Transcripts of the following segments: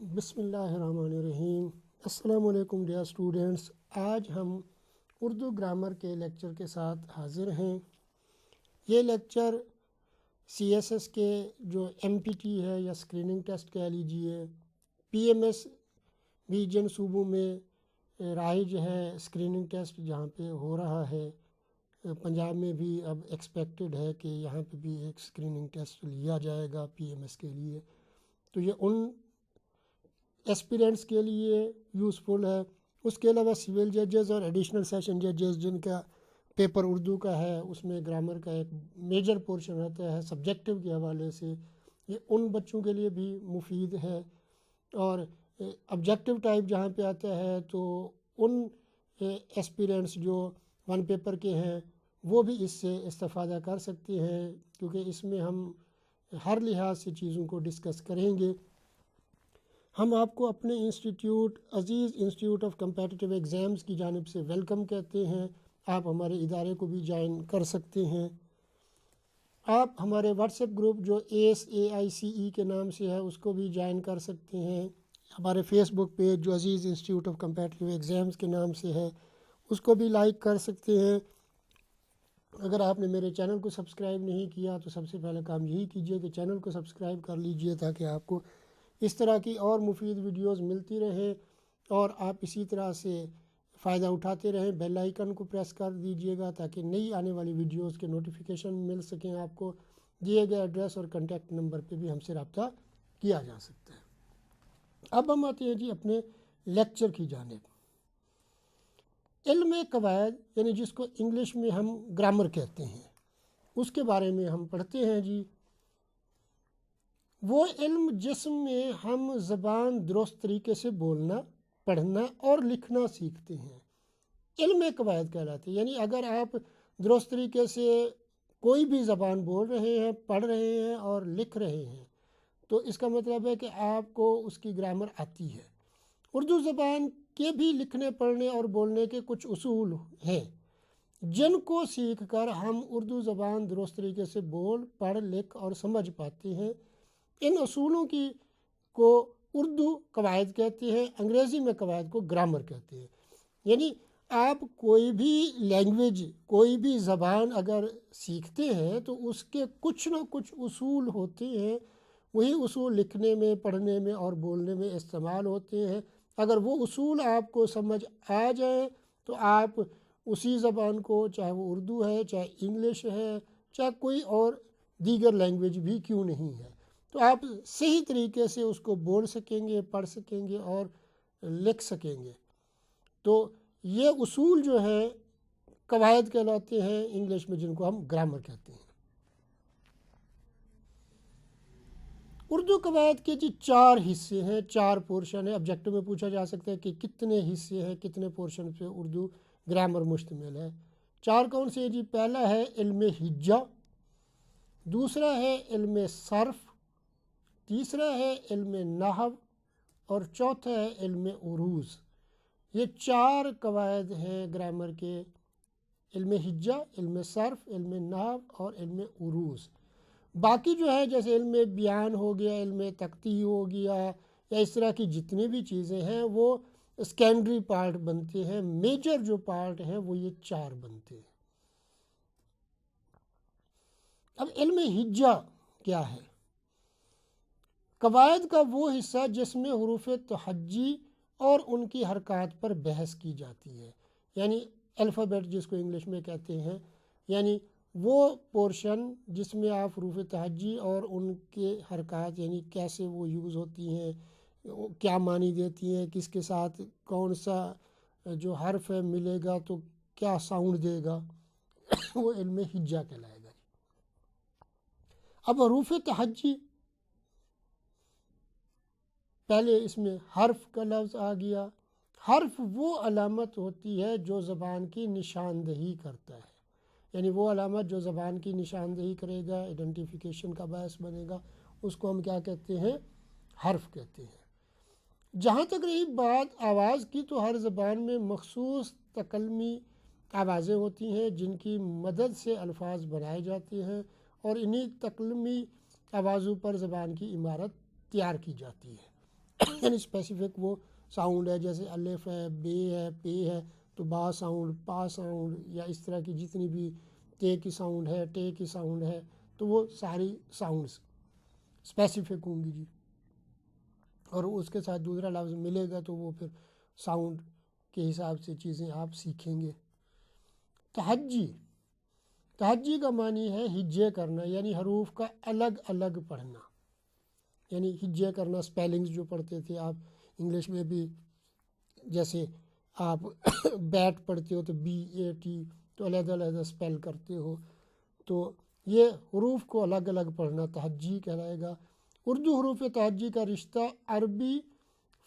بسم اللہ الرحمن الرحیم۔ السلام علیکم ڈیئر اسٹوڈنٹس، آج ہم اردو گرامر کے لیکچر کے ساتھ حاضر ہیں۔ یہ لیکچر سی ایس ایس کے جو ایم پی ٹی ہے یا اسکریننگ ٹیسٹ کہہ لیجیے، پی ایم ایس بھی جن صوبوں میں رائج ہے اسکریننگ ٹیسٹ جہاں پہ ہو رہا ہے، پنجاب میں بھی اب ایکسپیکٹڈ ہے کہ یہاں پہ بھی ایک اسکریننگ ٹیسٹ لیا جائے گا پی ایم ایس کے لیے، تو یہ ان ایسپیرنٹس کے لیے یوزفل ہے۔ اس کے علاوہ سول ججز اور ایڈیشنل سیشن ججز جن کا پیپر اردو کا ہے، اس میں گرامر کا ایک میجر پورشن رہتا ہے سبجیکٹو کے حوالے سے، یہ ان بچوں کے لیے بھی مفید ہے۔ اور آبجیکٹیو ٹائپ جہاں پہ آتا ہے تو ان ایسپیرنٹس جو ون پیپر کے ہیں وہ بھی اس سے استفادہ کر سکتے ہیں، کیونکہ اس میں ہم ہر لحاظ سے چیزوں کو ڈسکس کریں گے۔ ہم آپ کو اپنے institute Aziz institute of competitive exams کی جانب سے ویلکم کہتے ہیں۔ آپ ہمارے ادارے کو بھی جوائن کر سکتے ہیں۔ آپ ہمارے واٹس ایپ گروپ جو ASAICE کے نام سے ہے اس کو بھی جوائن کر سکتے ہیں۔ ہمارے فیس بک پیج جو عزیز انسٹیٹیوٹ آف کمپیٹیٹیو ایگزامز کے نام سے ہے اس کو بھی لائک کر سکتے ہیں۔ اگر آپ نے میرے چینل کو سبسکرائب نہیں کیا تو سب سے پہلے کام یہی کیجئے کہ چینل کو سبسکرائب کر لیجئے، تاکہ آپ کو اس طرح کی اور مفید ویڈیوز ملتی رہیں اور آپ اسی طرح سے فائدہ اٹھاتے رہیں۔ بیل آئیکن کو پریس کر دیجئے گا تاکہ نئی آنے والی ویڈیوز کے نوٹیفیکیشن مل سکیں آپ کو۔ دیے گئے ایڈریس اور کنٹیکٹ نمبر پہ بھی ہم سے رابطہ کیا جا سکتا ہے۔ اب ہم آتے ہیں جی اپنے لیکچر کی جانب۔ علم قواعد یعنی جس کو انگلش میں ہم گرامر کہتے ہیں، اس کے بارے میں ہم پڑھتے ہیں جی۔ وہ علم جس میں ہم زبان درست طریقے سے بولنا، پڑھنا اور لکھنا سیکھتے ہیں، علم قواعد کہلاتے ہیں۔ یعنی اگر آپ درست طریقے سے کوئی بھی زبان بول رہے ہیں، پڑھ رہے ہیں اور لکھ رہے ہیں تو اس کا مطلب ہے کہ آپ کو اس کی گرامر آتی ہے۔ اردو زبان کے بھی لکھنے، پڑھنے اور بولنے کے کچھ اصول ہیں جن کو سیکھ کر ہم اردو زبان درست طریقے سے بول، پڑھ، لکھ اور سمجھ پاتے ہیں۔ ان اصولوں کو اردو قواعد کہتے ہیں، انگریزی میں قواعد کو گرامر کہتے ہیں۔ یعنی آپ کوئی بھی لینگویج، کوئی بھی زبان اگر سیکھتے ہیں تو اس کے کچھ نہ کچھ اصول ہوتے ہیں، وہی اصول لکھنے میں، پڑھنے میں اور بولنے میں استعمال ہوتے ہیں۔ اگر وہ اصول آپ کو سمجھ آ جائیں تو آپ اسی زبان کو، چاہے وہ اردو ہے، چاہے انگلش ہے، چاہے کوئی اور دیگر لینگویج بھی کیوں نہیں ہے، تو آپ صحیح طریقے سے اس کو بول سکیں گے، پڑھ سکیں گے اور لکھ سکیں گے۔ تو یہ اصول جو ہیں قواعد کہلاتے ہیں انگلش میں، جن کو ہم گرامر کہتے ہیں۔ اردو قواعد کے جی 4 حصے ہیں، 4 پورشن ہیں۔ آبجیکٹو میں پوچھا جا سکتا ہے کہ کتنے حصے ہیں، کتنے پورشن پہ اردو گرامر مشتمل ہے۔ 4 کون سے ہیں جی؟ پہلا ہے علم ہجا، دوسرا ہے علم صرف، تیسرا ہے علم نحو اور چوتھا ہے علم عروض۔ یہ 4 قواعد ہیں گرامر کے: علم ہجا، علم صرف، علم نحو اور علم عروض۔ باقی جو ہے جیسے علم بیان ہو گیا، علم تقطیع ہو گیا، یا اس طرح کی جتنی بھی چیزیں ہیں وہ سیکنڈری پارٹ بنتے ہیں، میجر جو پارٹ ہیں وہ یہ 4 بنتے ہیں۔ اب علم ہجا کیا ہے؟ قواعد کا وہ حصہ جس میں حروف تہجی اور ان کی حرکات پر بحث کی جاتی ہے، یعنی الفابیٹ جس کو انگلش میں کہتے ہیں، یعنی وہ پورشن جس میں آپ حروف تہجی اور ان کے حرکات، یعنی کیسے وہ یوز ہوتی ہیں، کیا معنی دیتی ہیں، کس کے ساتھ کون سا جو حرف ہے ملے گا تو کیا ساؤنڈ دے گا، وہ علم ہجا کہلائے گا۔ اب حروف تہجی، پہلے اس میں حرف کا لفظ آ گیا۔ حرف وہ علامت ہوتی ہے جو زبان کی نشاندہی کرتا ہے، یعنی وہ علامت جو زبان کی نشاندہی کرے گا، ایڈنٹیفیکیشن کا باعث بنے گا، اس کو ہم کیا کہتے ہیں؟ حرف کہتے ہیں۔ جہاں تک رہی بات آواز کی، تو ہر زبان میں مخصوص تکلمی آوازیں ہوتی ہیں جن کی مدد سے الفاظ بنائے جاتے ہیں، اور انہی تکلمی آوازوں پر زبان کی عمارت تیار کی جاتی ہے۔ یعنی اسپیسیفک وہ ساؤنڈ ہے، جیسے الف ہے، بے ہے، پے ہے، تو با ساؤنڈ، پا ساؤنڈ، یا اس طرح کی جتنی بھی تے کی ساؤنڈ ہے، ٹے کی ساؤنڈ ہے، تو وہ ساری ساؤنڈز اسپیسیفک ہوں گی جی. اور اس کے ساتھ دوسرا لفظ ملے گا تو وہ پھر ساؤنڈ کے حساب سے چیزیں آپ سیکھیں گے. تہجی، تہجی کا معنی ہے ہجے کرنا، یعنی حروف کا الگ الگ پڑھنا. یعنی ہجے کرنا، اسپیلنگز جو پڑھتے تھے آپ انگلش میں بھی، جیسے آپ بیٹ پڑھتے ہو تو BAT، تو علیحدہ علیحدہ اسپیل کرتے ہو، تو یہ حروف کو الگ الگ پڑھنا تہجی کہلائے گا. اردو حروف تہجی کا رشتہ عربی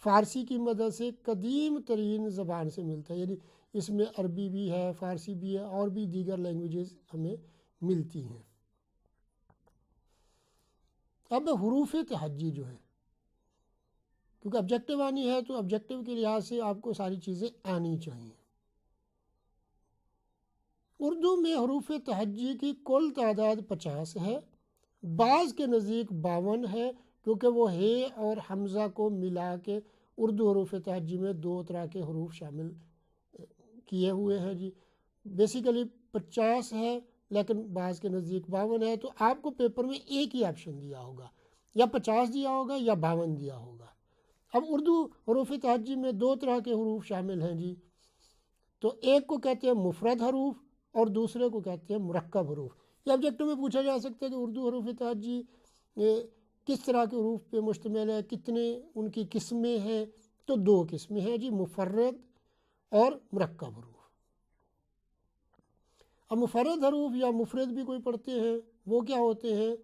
فارسی کی مدد سے قدیم ترین زبان سے ملتا ہے، یعنی اس میں عربی بھی ہے، فارسی بھی ہے، اور بھی دیگر لینگویجز ہمیں ملتی ہیں. اب حروف تہجی جو ہے، کیونکہ آبجیکٹیو آنی ہے تو آبجیکٹیو کے لحاظ سے آپ کو ساری چیزیں آنی چاہیے. اردو میں حروف تہجی کی کل تعداد 50 ہے. بعض کے نزدیک 52 ہے، کیونکہ وہ ہے اور حمزہ کو ملا کے اردو حروف تہجی میں 2 طرح کے حروف شامل کیے ہوئے ہیں جی. بیسیکلی 50 ہے، لیکن بعض کے نزدیک 52 ہے، تو آپ کو پیپر میں ایک ہی آپشن دیا ہوگا، یا 50 دیا ہوگا یا 52 دیا ہوگا. اب اردو حروف تہجی میں 2 طرح کے حروف شامل ہیں جی. تو ایک کو کہتے ہیں مفرد حروف اور دوسرے کو کہتے ہیں مرکب حروف. یہ آبجیکٹو میں پوچھا جا سکتا ہے کہ اردو حروف تہجی کس طرح کے حروف پہ مشتمل ہے، کتنے ان کی قسمیں ہیں. تو 2 قسمیں ہیں جی، مفرد اور مرکب حروف. اب مفرد حروف یا مفرد بھی کوئی پڑھتے ہیں، وہ کیا ہوتے ہیں؟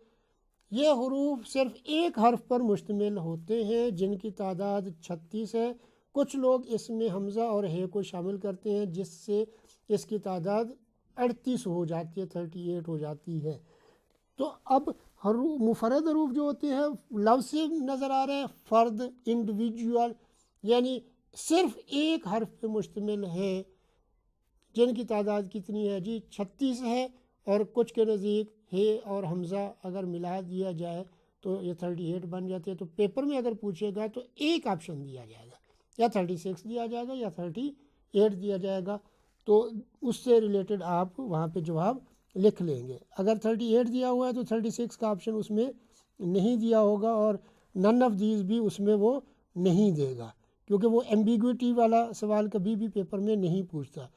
یہ حروف صرف ایک حرف پر مشتمل ہوتے ہیں جن کی تعداد 36 ہے. کچھ لوگ اس میں حمزہ اور ہے کو شامل کرتے ہیں، جس سے اس کی تعداد 38 ہو جاتی ہے، 38 ہو جاتی ہے. تو اب مفرد حروف جو ہوتے ہیں، لفظ سے نظر آ رہا ہے فرد، انڈیویجول، یعنی صرف ایک حرف پہ مشتمل ہیں، جن کی تعداد کتنی ہے جی 36 ہے. اور کچھ کے نزدیک ہے اور حمزہ اگر ملا دیا جائے تو یہ 38 بن جاتے ہیں. تو پیپر میں اگر پوچھے گا تو ایک آپشن دیا جائے گا، یا 36 دیا جائے گا یا 38 دیا جائے گا. تو اس سے ریلیٹڈ آپ وہاں پہ جواب لکھ لیں گے. اگر 38 دیا ہوا ہے تو 36 کا آپشن اس میں نہیں دیا ہوگا، اور نن آف دیز بھی اس میں وہ نہیں دے گا، کیونکہ وہ ایمبیگوٹی والا سوال کبھی بھی پیپر میں نہیں پوچھتا.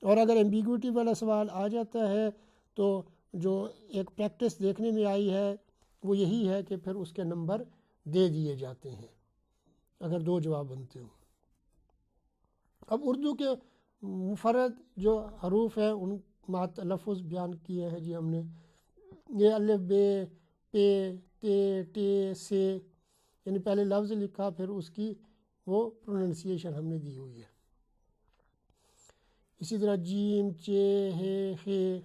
اور اگر ایمبیگوٹی والا سوال آ جاتا ہے تو جو ایک پریکٹس دیکھنے میں آئی ہے وہ یہی ہے کہ پھر اس کے نمبر دے دیے جاتے ہیں اگر 2 جواب بنتے ہوں. اب اردو کے مفرد جو حروف ہیں ان تلفظ بیان کیے ہیں جی ہم نے. یہ الف، بے، پے، تے، ٹے، سے، یعنی پہلے لفظ لکھا پھر اس کی وہ پروننسیشن ہم نے دی ہوئی ہے. اسی طرح جیم، چے، ہے، خے،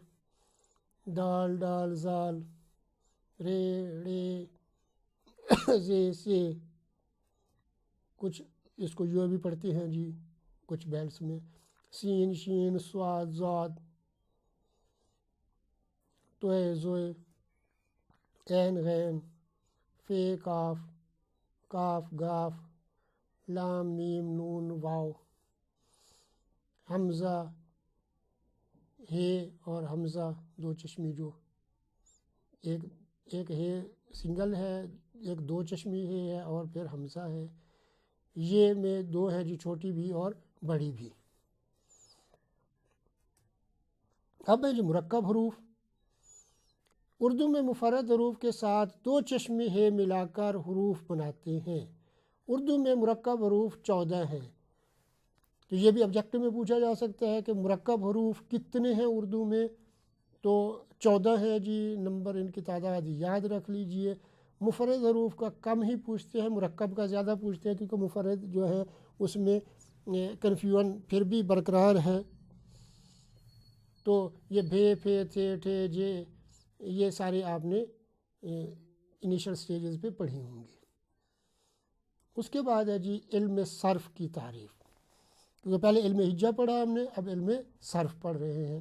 دال، ڈال، زال، رے، ڑے، زے، سے. کچھ اس کو یوں بھی پڑھتے ہیں جی کچھ بیلس میں، سین، شین، صاد، زاد، توئے، زوئے، عین، غین، فے، کاف، کاف، گاف، لام، میم، نون، واو. حمزہ، ہے اور حمزہ 2 چشمی، جو ایک ہے سنگل ہے، ایک 2 چشمی ہے اور پھر حمزہ ہے. یہ میں 2 ہیں جی، چھوٹی بھی اور بڑی بھی. اب ہے جی مرکب حروف. اردو میں مفرد حروف کے ساتھ 2 چشمی ہے ملا کر حروف بناتے ہیں. اردو میں مرکب حروف 14 ہیں. تو یہ بھی آبجیکٹو میں پوچھا جا سکتا ہے کہ مرکب حروف کتنے ہیں اردو میں، تو 14 ہے جی. نمبر ان کی تعداد یاد رکھ لیجئے. مفرد حروف کا کم ہی پوچھتے ہیں، مرکب کا زیادہ پوچھتے ہیں، کیونکہ مفرد جو ہے اس میں کنفیوژن پھر بھی برقرار ہے. تو یہ بھے، پھے، تھے، ٹھے، جے، یہ سارے آپ نے انیشل سٹیجز پہ پڑھی ہوں گی. اس کے بعد ہے جی علم صرف کی تعریف، کیونکہ پہلے علم ہجا پڑھا ہم نے، اب علم صرف پڑھ رہے ہیں.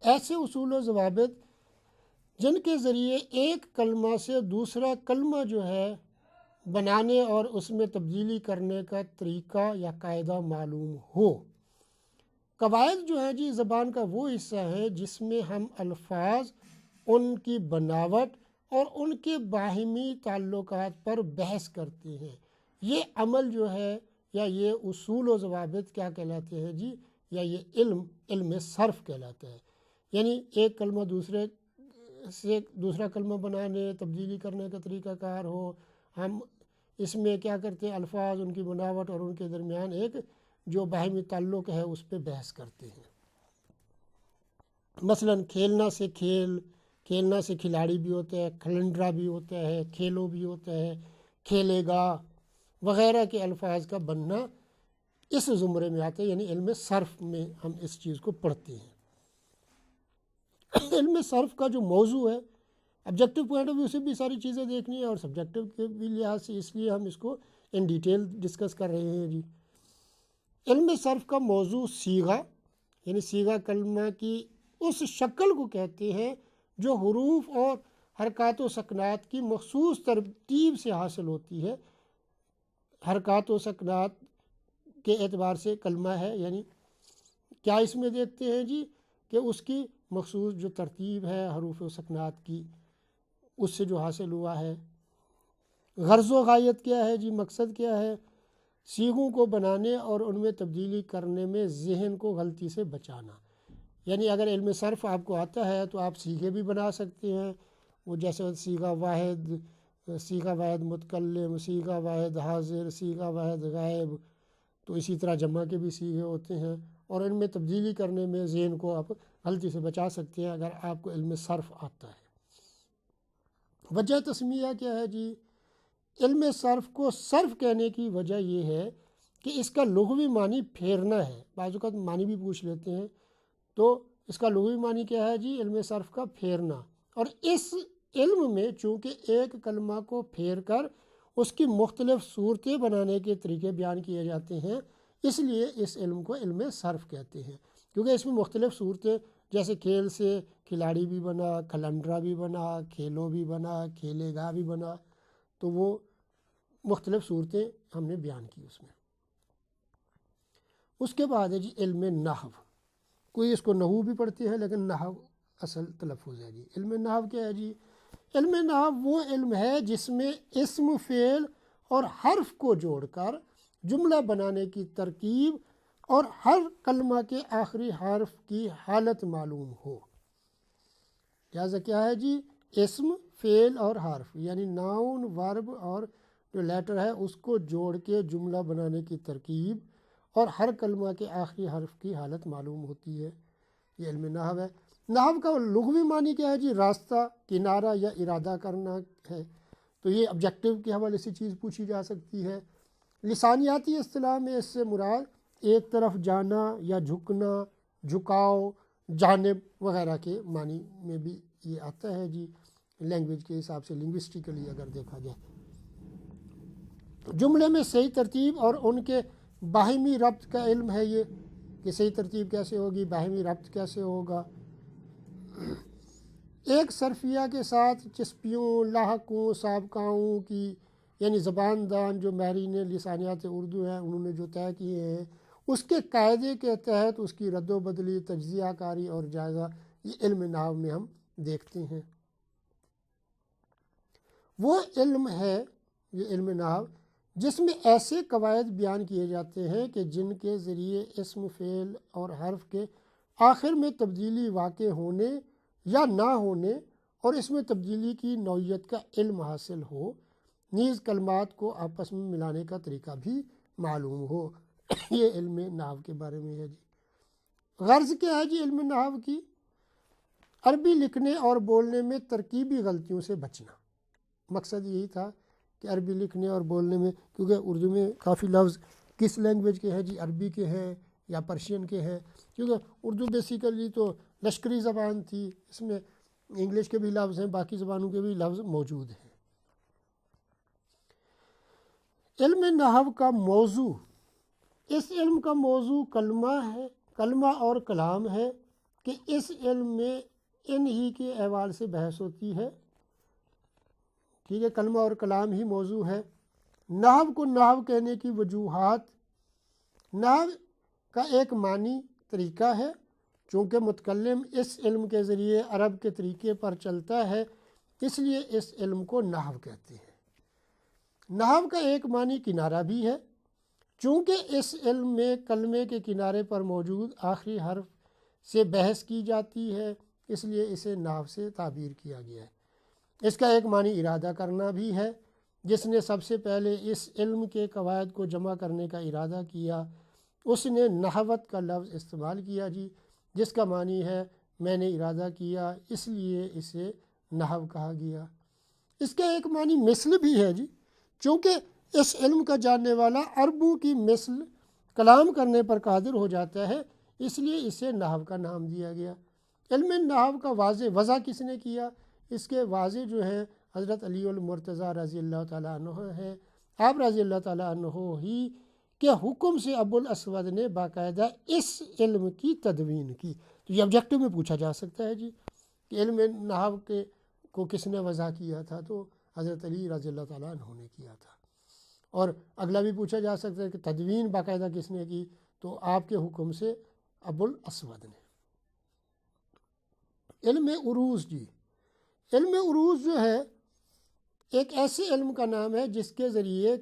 ایسے اصول و ضوابط جن کے ذریعے ایک کلمہ سے دوسرا کلمہ جو ہے بنانے اور اس میں تبدیلی کرنے کا طریقہ یا قاعدہ معلوم ہو۔ قواعد جو ہیں جی زبان کا وہ حصہ ہے جس میں ہم الفاظ، ان کی بناوٹ اور ان کے باہمی تعلقات پر بحث کرتے ہیں۔ یہ عمل جو ہے یا یہ اصول و ضوابط کیا کہلاتے ہیں جی، یا یہ علم صرف کہلاتا ہے۔ یعنی ایک کلمہ دوسرے سے دوسرا کلمہ بنانے، تبدیلی کرنے کا طریقہ کار ہو، ہم اس میں کیا کرتے ہیں، الفاظ، ان کی بناوٹ اور ان کے درمیان ایک جو باہمی تعلق ہے اس پہ بحث کرتے ہیں۔ مثلا کھیلنا سے کھیلنا سے کھلاڑی بھی ہوتا ہے، کھلنڈرا بھی ہوتا ہے، کھیلو بھی ہوتا ہے، کھیلے گا وغیرہ کے الفاظ کا بننا اس زمرے میں آتا ہے، یعنی علم صرف میں ہم اس چیز کو پڑھتے ہیں۔ علم صرف کا جو موضوع ہے، آبجیکٹو پوائنٹ آف ویو سے بھی ساری چیزیں دیکھنی ہے اور سبجیکٹو کے بھی لحاظ سے، اس لیے ہم اس کو ان ڈیٹیل ڈسکس کر رہے ہیں جی۔ علم صرف کا موضوع صیغہ، یعنی صیغہ کلمہ کی اس شکل کو کہتے ہیں جو حروف اور حرکات و سکنات کی مخصوص ترتیب سے حاصل ہوتی ہے۔ حرکات و سکنات کے اعتبار سے کلمہ ہے، یعنی کیا اس میں دیکھتے ہیں جی کہ اس کی مخصوص جو ترتیب ہے حروف و سکنات کی، اس سے جو حاصل ہوا ہے۔ غرض و غایت کیا ہے جی، مقصد کیا ہے، صیغوں کو بنانے اور ان میں تبدیلی کرنے میں ذہن کو غلطی سے بچانا۔ یعنی اگر علم صرف آپ کو آتا ہے تو آپ صیغے بھی بنا سکتے ہیں، وہ جیسے صیغہ واحد متکلم، صیغہ واحد حاضر، صیغہ واحد غائب، تو اسی طرح جمع کے بھی صیغے ہوتے ہیں، اور ان میں تبدیلی کرنے میں ذہن کو آپ غلطی سے بچا سکتے ہیں اگر آپ کو علم صرف آتا ہے۔ وجہ تسمیہ کیا ہے جی، علم صرف کو صرف کہنے کی وجہ یہ ہے کہ اس کا لغوی معنی پھیرنا ہے۔ بعض اوقات معنی بھی پوچھ لیتے ہیں، تو اس کا لغوی معنی کیا ہے جی، علم صرف کا پھیرنا۔ اور اس علم میں چونکہ ایک کلمہ کو پھیر کر اس کی مختلف صورتیں بنانے کے طریقے بیان کیے جاتے ہیں، اس لیے اس علم کو علم صرف کہتے ہیں، کیونکہ اس میں مختلف صورتیں، جیسے کھیل سے کھلاڑی بھی بنا، کھلنڈرا بھی بنا، کھیلو بھی بنا، کھیلے گا بھی بنا، تو وہ مختلف صورتیں ہم نے بیان کی اس میں۔ اس کے بعد ہے جی علم نحو، کوئی اس کو نحو بھی پڑھتے ہیں لیکن نحو اصل تلفظ ہے جی۔ علم نحو کیا ہے جی، علم نحو وہ علم ہے جس میں اسم، فعل اور حرف کو جوڑ کر جملہ بنانے کی ترکیب اور ہر کلمہ کے آخری حرف کی حالت معلوم ہو۔ لہٰذا کیا ہے جی، اسم، فعل اور حرف، یعنی ناؤن، ورب اور جو لیٹر ہے اس کو جوڑ کے جملہ بنانے کی ترکیب اور ہر کلمہ کے آخری حرف کی حالت معلوم ہوتی ہے، یہ علم نحو ہے۔ نحو کا لغوی معنی کیا ہے جی، راستہ، کنارہ یا ارادہ کرنا ہے، تو یہ آبجیکٹو کے حوالے سے چیز پوچھی جا سکتی ہے۔ لسانیاتی اصطلاح میں اس سے مراد ایک طرف جانا یا جھکنا، جھکاؤ، جانب وغیرہ کے معنی میں بھی یہ آتا ہے جی، لینگویج کے حساب سے، لنگوسٹیکلی اگر دیکھا جائے۔ جملے میں صحیح ترتیب اور ان کے باہمی ربط کا علم ہے یہ، کہ صحیح ترتیب کیسے ہوگی، باہمی ربط کیسے ہوگا۔ ایک صرفیہ کے ساتھ چسپیوں، لاحقوں، سابقاؤں کی، یعنی زبان دان جو ماہرین لسانیات اردو ہیں انہوں نے جو طے کیے ہیں، اس کے قاعدے کے تحت اس کی رد و بدلی، تجزیہ کاری اور جائزہ، یہ علم نحو میں ہم دیکھتے ہیں۔ وہ علم ہے یہ علم نحو جس میں ایسے قواعد بیان کیے جاتے ہیں کہ جن کے ذریعے اسم، فعل اور حرف کے آخر میں تبدیلی واقع ہونے یا نہ ہونے اور اس میں تبدیلی کی نوعیت کا علم حاصل ہو، نیز کلمات کو آپس میں ملانے کا طریقہ بھی معلوم ہو۔ یہ علم نحو کے بارے میں ہے جی۔ غرض کیا ہے جی علم نحو کی، عربی لکھنے اور بولنے میں ترکیبی غلطیوں سے بچنا۔ مقصد یہی تھا کہ عربی لکھنے اور بولنے میں، کیونکہ اردو میں کافی لفظ کس لینگویج کے ہیں جی، عربی کے ہیں یا پرشین کے ہیں، کیونکہ اردو بیسیکلی تو لشکری زبان تھی، اس میں انگلش کے بھی لفظ ہیں، باقی زبانوں کے بھی لفظ موجود ہیں۔ علم نحو کا موضوع، اس علم کا موضوع کلمہ ہے، کلمہ اور کلام ہے، کہ اس علم میں ان ہی کے احوال سے بحث ہوتی ہے۔ ٹھیک ہے، کلمہ اور کلام ہی موضوع ہے۔ نحو کو نحو کہنے کی وجوہات، نحو کا ایک معنی طریقہ ہے، چونکہ متکلم اس علم کے ذریعے عرب کے طریقے پر چلتا ہے اس لیے اس علم کو نحو کہتے ہیں۔ نحو کا ایک معنی کنارہ بھی ہے، چونکہ اس علم میں کلمے کے کنارے پر موجود آخری حرف سے بحث کی جاتی ہے اس لیے اسے نحو سے تعبیر کیا گیا ہے۔ اس کا ایک معنی ارادہ کرنا بھی ہے، جس نے سب سے پہلے اس علم کے قواعد کو جمع کرنے کا ارادہ کیا اس نے نحوت کا لفظ استعمال کیا جی، جس کا معنی ہے میں نے ارادہ کیا اس لیے اسے نحو کہا گیا۔ اس کا ایک معنی مثل بھی ہے جی، چونکہ اس علم کا جاننے والا عربوں کی مثل کلام کرنے پر قادر ہو جاتا ہے اس لیے اسے نحو کا نام دیا گیا۔ علم نحو کا وضع کس نے کیا؟ اس کے واضح جو ہے حضرت علی المرتضیٰ رضی اللہ تعالیٰ عنہ ہیں۔ آپ رضی اللہ تعالیٰ عنہ ہی کے حکم سے ابو الاسود نے باقاعدہ اس علم کی تدوین کی۔ تو یہ آبجیکٹو میں پوچھا جا سکتا ہے جی کہ علم نحو کو کس نے وضع کیا تھا؟ تو حضرت علی رضی اللہ تعالیٰ عنہ نے کیا تھا۔ اور اگلا بھی پوچھا جا سکتا ہے کہ تدوین باقاعدہ کس نے کی؟ تو آپ کے حکم سے ابو الاسود نے۔ علم عروض جی، علم عروض جو ہے ایک ایسے علم کا نام ہے جس کے ذریعے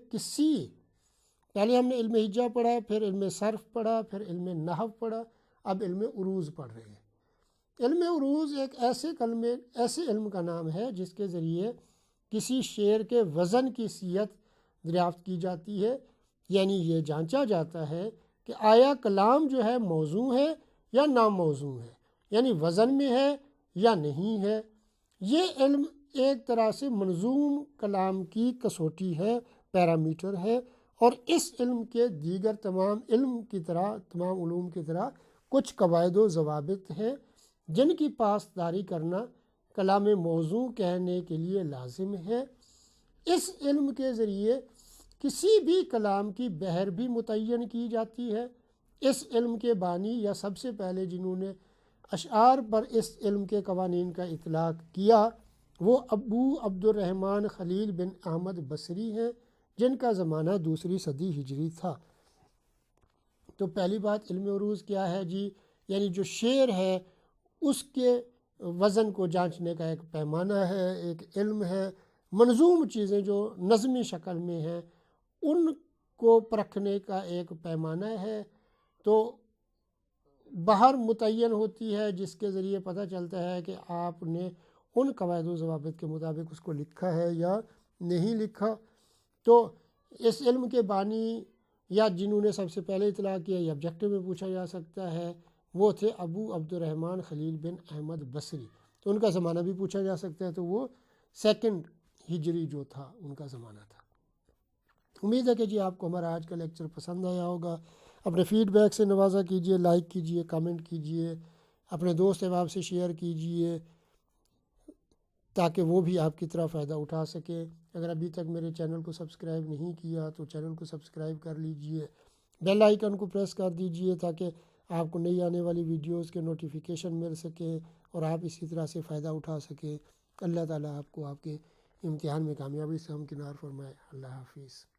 پہلے ہم نے علم ہجا پڑھا، پھر علم صرف پڑھا، پھر علم نحو پڑھا، اب علم عروض پڑھ رہے ہیں۔ علم عروض ایک ایسے علم کا نام ہے جس کے ذریعے کسی شعر کے وزن کی صیت دریافت کی جاتی ہے، یعنی یہ جانچا جاتا ہے کہ آیا کلام جو ہے موزوں ہے یا ناموزوں ہے، یعنی وزن میں ہے یا نہیں ہے۔ یہ علم ایک طرح سے منظوم کلام کی کسوٹی ہے، پیرامیٹر ہے، اور اس علم کے دیگر تمام علوم کی طرح کچھ قواعد و ضوابط ہیں جن کی پاسداری کرنا کلام موزوں کہنے کے لیے لازم ہے۔ اس علم کے ذریعے کسی بھی کلام کی بحر بھی متعین کی جاتی ہے۔ اس علم کے بانی یا سب سے پہلے جنہوں نے اشعار پر اس علم کے قوانین کا اطلاق کیا وہ ابو عبد الرحمن خلیل بن احمد بصری ہیں، جن کا زمانہ دوسری صدی ہجری تھا۔ تو پہلی بات علم عروض کیا ہے جی؟ یعنی جو شعر ہے اس کے وزن کو جانچنے کا ایک پیمانہ ہے، ایک علم ہے۔ منظوم چیزیں جو نظمی شکل میں ہیں ان کو پرکھنے کا ایک پیمانہ ہے، تو بہر متعین ہوتی ہے جس کے ذریعے پتہ چلتا ہے کہ آپ نے ان قواعد و ضوابط کے مطابق اس کو لکھا ہے یا نہیں لکھا۔ تو اس علم کے بانی یا جنہوں نے سب سے پہلے اطلاع کیا یہ آبجیکٹو میں پوچھا جا سکتا ہے، وہ تھے ابو عبد الرحمن خلیل بن احمد بصری، تو ان کا زمانہ بھی پوچھا جا سکتا ہے، تو وہ سیکنڈ ہجری جو تھا ان کا زمانہ تھا۔ امید ہے کہ جی آپ کو ہمارا آج کا لیکچر پسند آیا ہوگا۔ اپنے فیڈ بیک سے نوازا کیجئے، لائک کیجئے، کامنٹ کیجئے، اپنے دوست احباب سے شیئر کیجئے تاکہ وہ بھی آپ کی طرح فائدہ اٹھا سکے۔ اگر ابھی تک میرے چینل کو سبسکرائب نہیں کیا تو چینل کو سبسکرائب کر لیجئے، بیل آئیکن کو پریس کر دیجئے تاکہ آپ کو نئی آنے والی ویڈیوز کے نوٹیفیکیشن مل سکیں اور آپ اسی طرح سے فائدہ اٹھا سکیں۔ اللہ تعالیٰ آپ کو آپ کے امتحان میں کامیابی سے ہمکنار فرمائے۔ اللہ حافظ۔